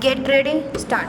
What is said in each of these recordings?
Get ready, start.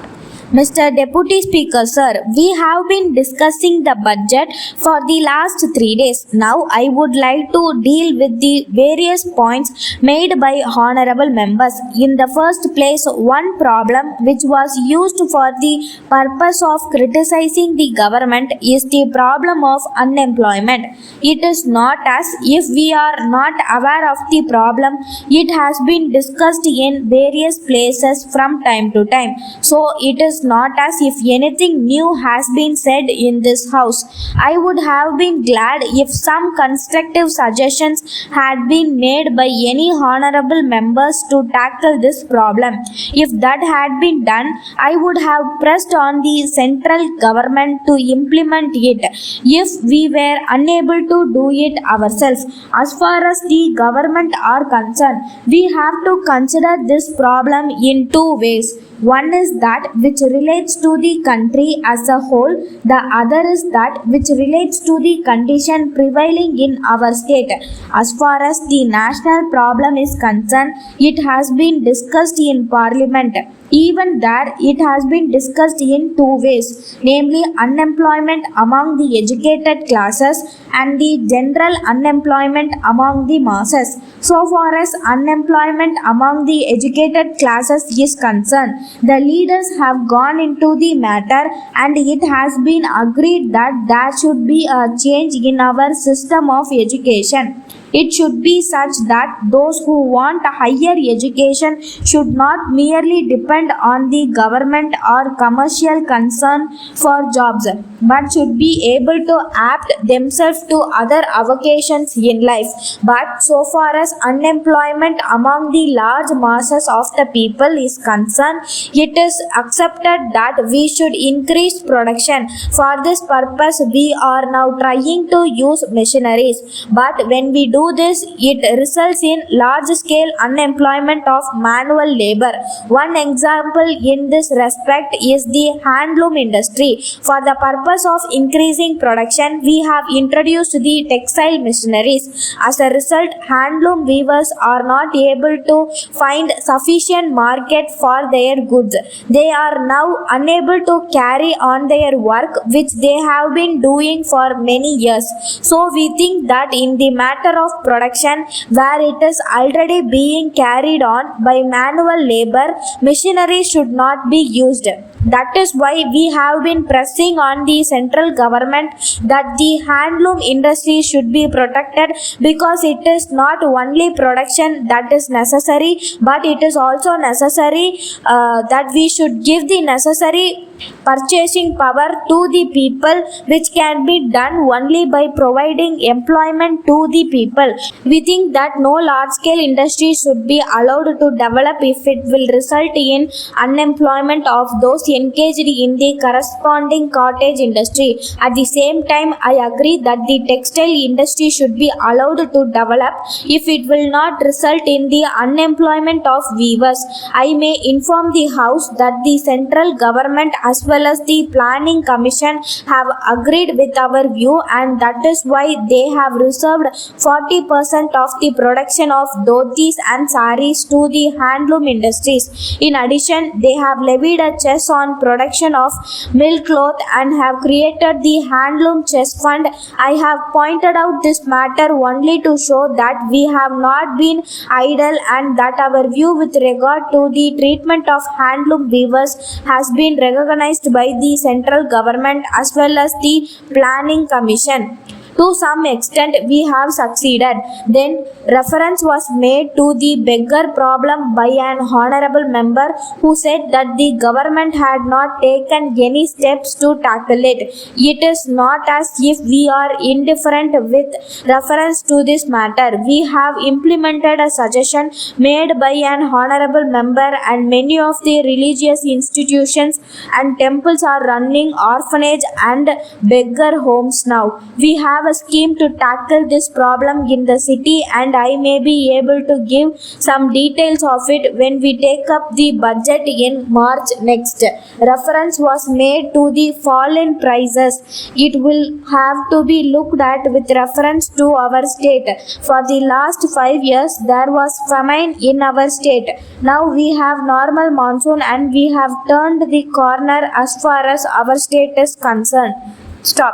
Mr. Deputy Speaker, sir, we have been discussing the budget for the last 3 days. Now, I would like to deal with the various points made by honorable members. In the first place, one problem which was used for the purpose of criticizing the government is the problem of unemployment. It is not as if we are not aware of the problem. It has been discussed in various places from time to time. So, it is not as if anything new has been said in this house. I would have been glad if some constructive suggestions had been made by any honorable members to tackle this problem. If that had been done, I would have pressed on the central government to implement it if we were unable to do it ourselves. As far as the government are concerned, we have to consider this problem in two ways. One is that which relates to the country as a whole, the other is that which relates to the condition prevailing in our state. As far as the national problem is concerned, it has been discussed in Parliament. Even there, it has been discussed in two ways, namely unemployment among the educated classes and the general unemployment among the masses. So far as unemployment among the educated classes is concerned, the leaders have gone into the matter and it has been agreed that there should be a change in our system of education. It should be such that those who want a higher education should not merely depend on the government or commercial concern for jobs, but should be able to adapt themselves to other avocations in life. But so far as unemployment among the large masses of the people is concerned, it is accepted that we should increase production. For this purpose, we are now trying to use machineries. But when we do this, it results in large scale unemployment of manual labor. One example in this respect is the handloom industry. For the purpose of increasing production, we have introduced the textile machineries. As a result, handloom weavers are not able to find sufficient market for their goods. They are now unable to carry on their work which they have been doing for many years. So we think that in the matter of production where it is already being carried on by manual labor, machinery should not be used. That is why we have been pressing on the central government that the handloom industry should be protected, because it is not only production that is necessary, but it is also necessary that we should give the necessary purchasing power to the people, which can be done only by providing employment to the people. We think that no large scale industry should be allowed to develop if it will result in unemployment of those engaged in the corresponding cottage industry. At the same time, I agree that the textile industry should be allowed to develop if it will not result in the unemployment of weavers. I may inform the House that the central government as well as the Planning Commission have agreed with our view, and that is why they have reserved 40% of the production of dhotis and saris to the handloom industries. In addition, they have levied a cess on production of milk cloth and have created the handloom chess fund. I have pointed out this matter only to show that we have not been idle and that our view with regard to the treatment of handloom weavers has been recognized by the central government as well as the Planning Commission. To some extent, we have succeeded. Then, reference was made to the beggar problem by an honorable member who said that the government had not taken any steps to tackle it. It is not as if we are indifferent with reference to this matter. We have implemented a suggestion made by an honorable member, and many of the religious institutions and temples are running orphanage and beggar homes now. We have have a scheme to tackle this problem in the city, and I may be able to give some details of it when we take up the budget in March next. Reference was made to the fall in prices. It will have to be looked at with reference to our state. For the last 5 years, there was famine in our state. Now we have normal monsoon and we have turned the corner as far as our state is concerned. Stop.